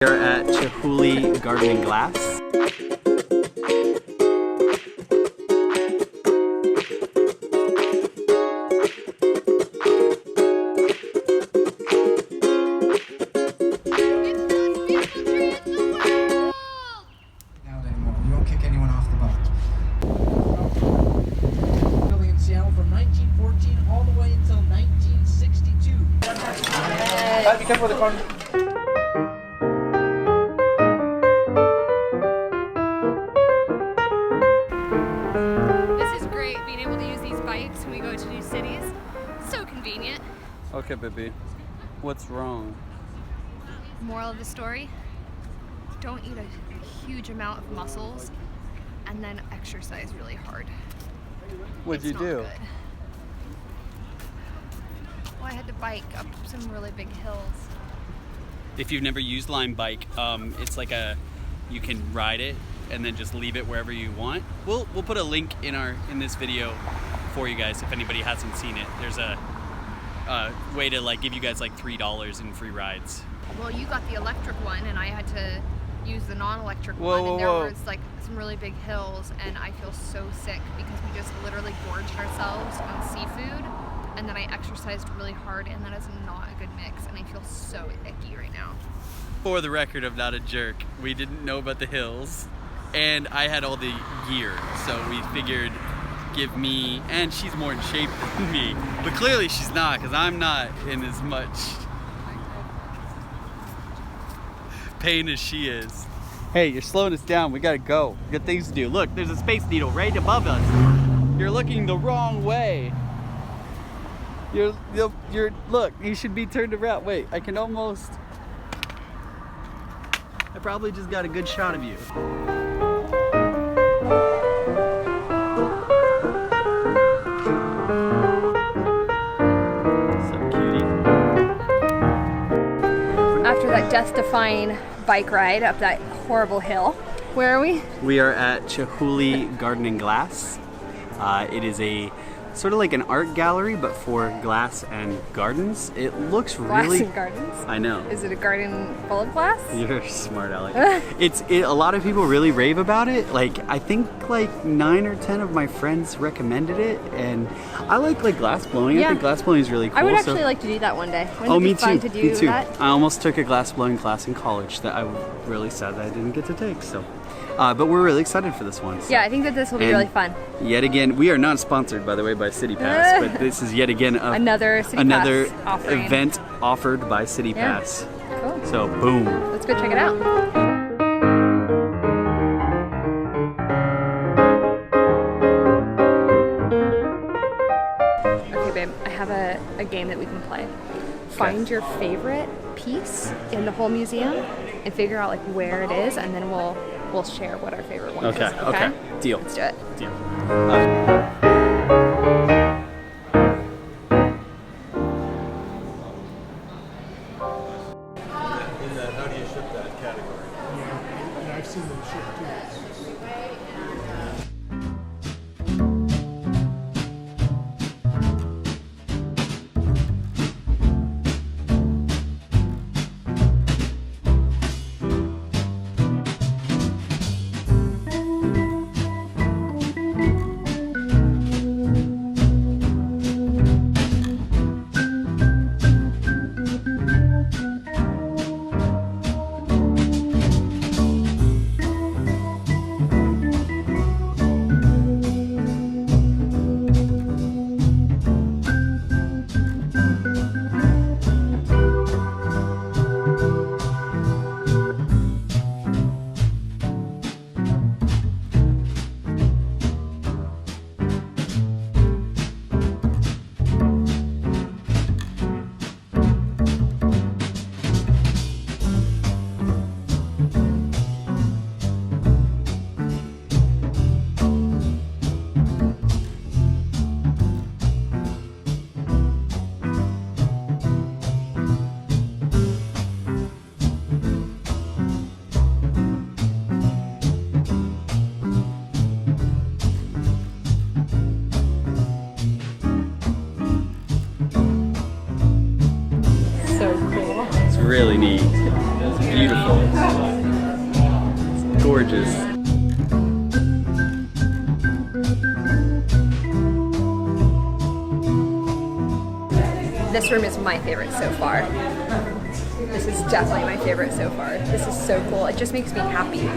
We are at Chihuly Garden and Glass. You don't kick anyone off the boat. Building in Seattle from 1914 all the way until 1962. Be careful with the corner. This is great, being able to use these bikes when we go to new cities. So convenient. Okay, baby. What's wrong? Moral of the story, don't eat a huge amount of mussels and then exercise really hard. What'd you It's do? not good. Well, I had to bike up some really big hills. If you've never used Lime Bike, it's like you can ride it and then just leave it wherever you want. We'll put a link in this video for you guys if anybody hasn't seen it. There's a way to like give you guys like $3 in free rides. Well, you got the electric one and I had to use the non-electric Whoa, one, and whoa, there whoa. was like some really big hills, and I feel so sick because we just literally gorged ourselves on seafood, and then I exercised really hard, and that is not a good mix, and I feel so icky right now. For the record, I'm not a jerk. We didn't know about the hills, and I had all the gear, so we figured give me, and she's more in shape than me, but clearly she's not, because I'm not in as much pain as she is. Hey, you're slowing us down. We gotta go. We got things to do. Look, there's a space needle right above us. You're looking the wrong way. You're look, you should be turned around. Wait, I probably just got a good shot of you. So cutie. After that death-defying bike ride up that horrible hill, where are we? We are at Chihuly Garden and Glass. It is a sort of like an art gallery, but for glass and gardens. It looks Glass really. and gardens? I know. Is it a garden full of glass? You're smart, Alex. A lot of people really rave about it. Like, I think like 9 or 10 of my friends recommended it, and I like glass blowing. Yeah. I think glass blowing is really cool. I would actually like to do that one day. Wouldn't Oh, it be me fun too. to do Me too. that? I almost took a glass blowing class in college that I'm really sad that I didn't get to take. So, but we're really excited for this one. So. Yeah, I think that this will be And really fun. Yet again, we are not sponsored, by the way, by City Pass, but this is yet again Another City another Pass offering. event offered by City Yeah. Pass. Cool. So, boom. Let's go check it out. Okay, babe, I have a game that we can play. Find your favorite piece in the whole museum and figure out like where it is, and then we'll share what our favorite one is. Okay. Deal. Let's do it. Deal. In that, how do you ship that category? Yeah, I've seen them ship too. Gorgeous. This room is my favorite so far. This is definitely my favorite so far. This is so cool. It just makes me happy.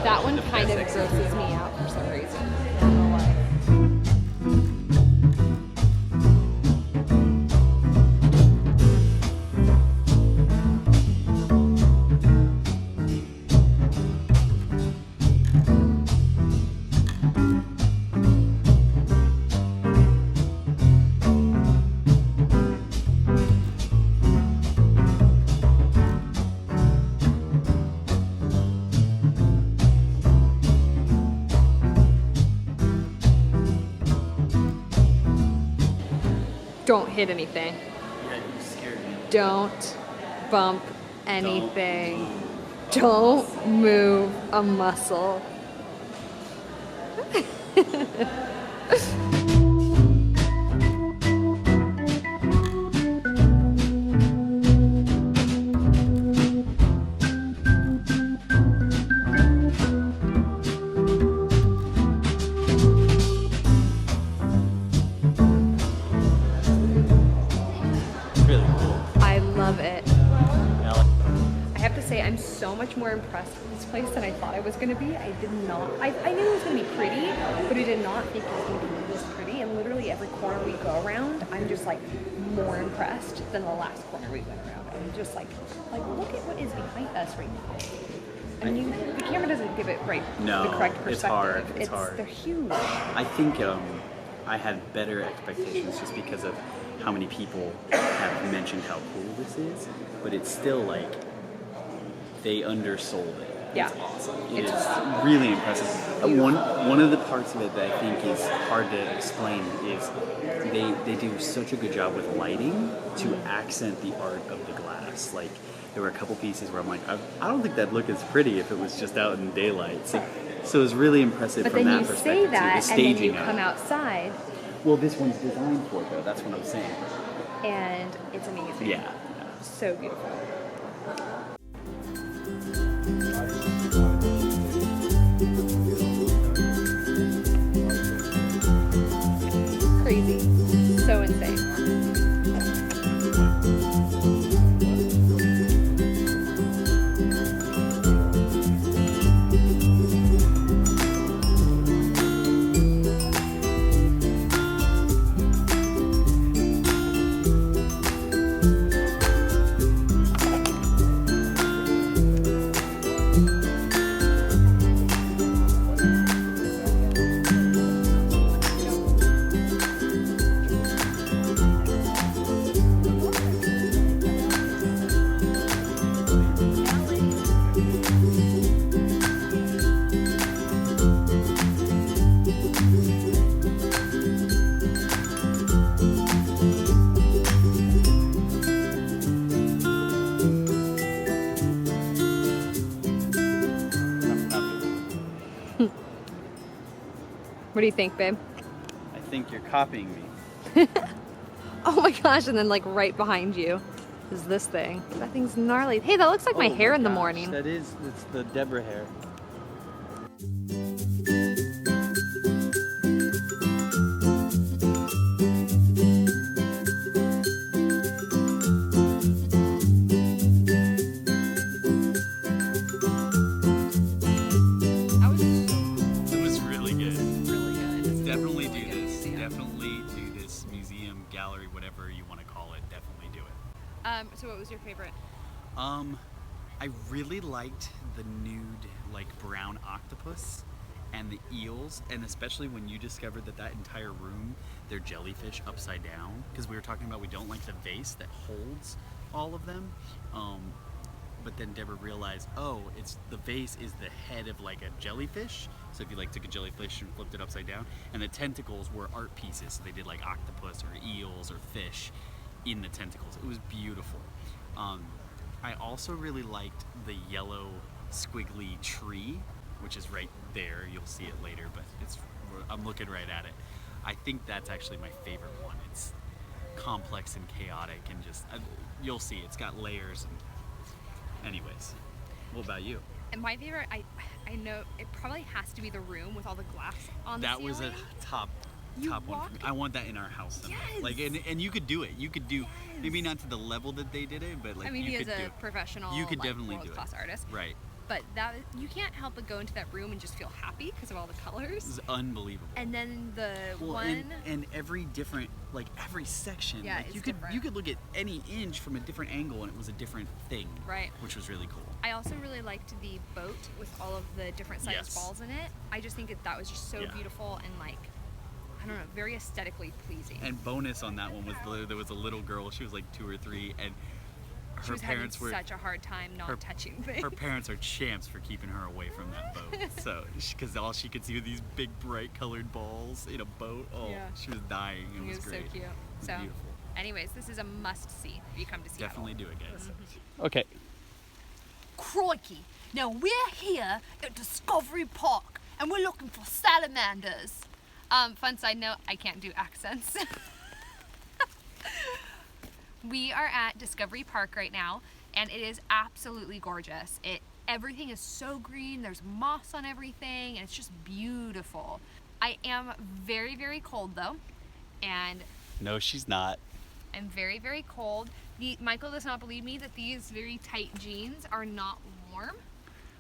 That one kind of grosses me out for some reason. I don't know why. Don't hit anything. Yeah, you scared me. Don't bump anything. Don't move a muscle. Really cool. I love it. Yeah, I have to say, I'm so much more impressed with this place than I thought I was going to be. I did not. I knew it was going to be pretty, but I did not think it was going to be this pretty. And literally every corner we go around, I'm just like more impressed than the last corner we went around. I'm just like look at what is behind us right now. I mean, the camera doesn't give it No, the correct perspective. it's hard. It's hard. They're huge. I think I had better expectations just because of how many people have mentioned how cool this is, but it's still like they undersold it. Yeah. It's awesome. It's It's really impressive. One of the parts of it that I think is hard to explain is they do such a good job with lighting to accent the art of the glass. Like there were a couple pieces where I'm like, I don't think that'd look as pretty if it was just out in daylight. So it was really impressive But from then that you perspective. say that, too. The and then staging you of come it. outside, Well, this one's designed for it though. That's what I'm saying. and it's amazing. Yeah. So beautiful. Crazy. So insane. What do you think, babe? I think you're copying me. Oh my gosh, and then like right behind you is this thing. That thing's gnarly. Hey, that looks like my hair in the morning. That is, it's the Deborah hair. It was really good. Really good. Definitely do this. Definitely do this museum, gallery, whatever you want to call it. Definitely do it. So what was your favorite? I really liked the nude, like brown octopus and the eels, and especially when you discovered that entire room, they're jellyfish upside down, because we were talking about we don't like the vase that holds all of them. But then Deborah realized, oh, it's the vase is the head of like a jellyfish. So if you like took a jellyfish and flipped it upside down, and the tentacles were art pieces. So they did like octopus or eels or fish in the tentacles. It was beautiful. I also really liked the yellow squiggly tree, which is right there. You'll see it later, but I'm looking right at it. I think that's actually my favorite one. It's complex and chaotic, and just you'll see it's got layers. And anyways, what about you? And my favorite, I know it probably has to be the room with all the glass on the ceiling. That was a top one for me. I want that in our house someday. Yes. Like, and you could do it. You could do maybe not to the level that they did it, but like I mean, you he could is do a professional, You could like, definitely do it. world-class artist. Right. But you can't help but go into that room and just feel happy because of all the colors. This is unbelievable. And then the and every different, like every section, Yeah, like it's you could different. you could look at any inch from a different angle, and it was a different thing. Right. Which was really cool. I also really liked the boat with all of the different sized Yes. balls in it. I just think that was just so Yeah. beautiful and like, I don't know, very aesthetically pleasing. And bonus on that one was there was a little girl. She was like 2 or 3, and she her was parents having were such a hard time not touching things. Her parents are champs for keeping her away from that boat. So, because all she could see were these big, bright colored balls in a boat. Oh, Yeah. she was dying. It was great. so cute. It was So, beautiful. anyways, this is a must-see if you come to Seattle. Definitely do it, guys. Okay. Crikey. Now we're here at Discovery Park and we're looking for salamanders. Fun side note, I can't do accents. We are at Discovery Park right now, and it is absolutely gorgeous. Everything is so green, there's moss on everything, and it's just beautiful. I am very, very cold though, and No, she's not. I'm very, very cold. Michael does not believe me that these very tight jeans are not warm.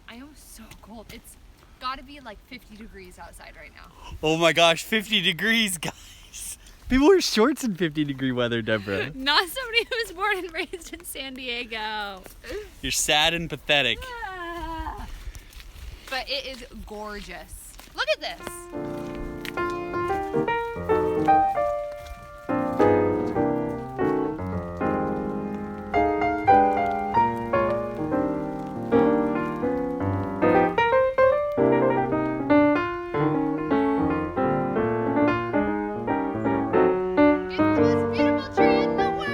I am so cold. It's gotta be like 50 degrees outside right now. Oh my gosh, 50 degrees, guys. People wear shorts in 50-degree weather, Deborah. Not somebody who was born and raised in San Diego. You're sad and pathetic. But it is gorgeous. Look at this. It's the most beautiful tree in the world.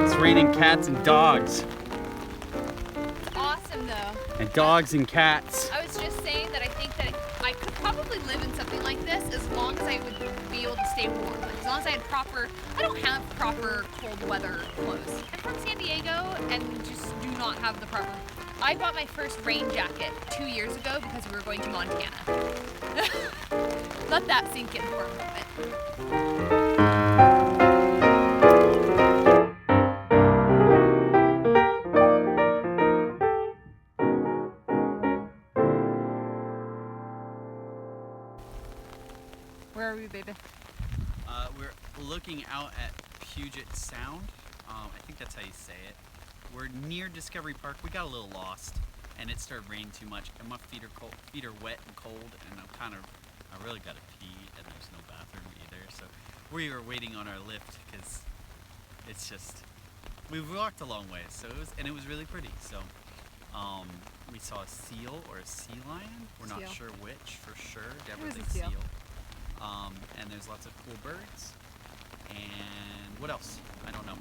It's raining cats and dogs. Awesome though. And dogs and cats. I was just saying that I think that I could probably live in something like this as long as I would be able to stay warm. Like, as long as I had I don't have proper cold weather clothes. I'm from San Diego and just do not have the proper. I bought my first rain jacket 2 years ago because we were going to Montana. Let that sink in for a moment. Where are we, baby? We're looking out at Puget Sound. I think that's how you say it. We're near Discovery Park. We got a little lost, and it started raining too much, and my feet are wet and cold, and I really gotta pee, and there's no bathroom either. So we were waiting on our lift because it's just we walked a long way. So it was really pretty. So we saw a seal or a sea lion. We're not Seal. sure which for sure. Deborah was a thinks seal. seal. And there's lots of cool birds. And what else? I don't know.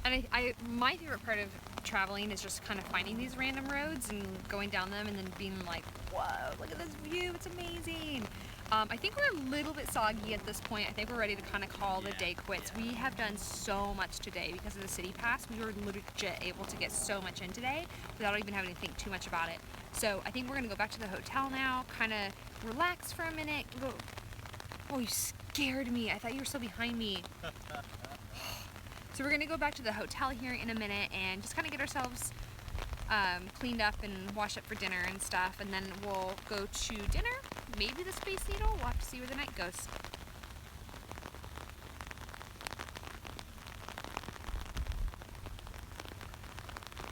And my favorite part of traveling is just kind of finding these random roads and going down them and then being like, whoa, look at this view, it's amazing. I think we're a little bit soggy at this point. I think we're ready to kind of call the day quits. We have done so much today because of the city pass. We were legit able to get so much in today without even having to think too much about it. So I think we're gonna go back to the hotel now, kind of relax for a minute. Oh, you scared me. I thought you were still behind me. So we're gonna go back to the hotel here in a minute and just kind of get ourselves cleaned up and wash up for dinner and stuff, and then we'll go to dinner, maybe the Space Needle. We'll have to see where the night goes.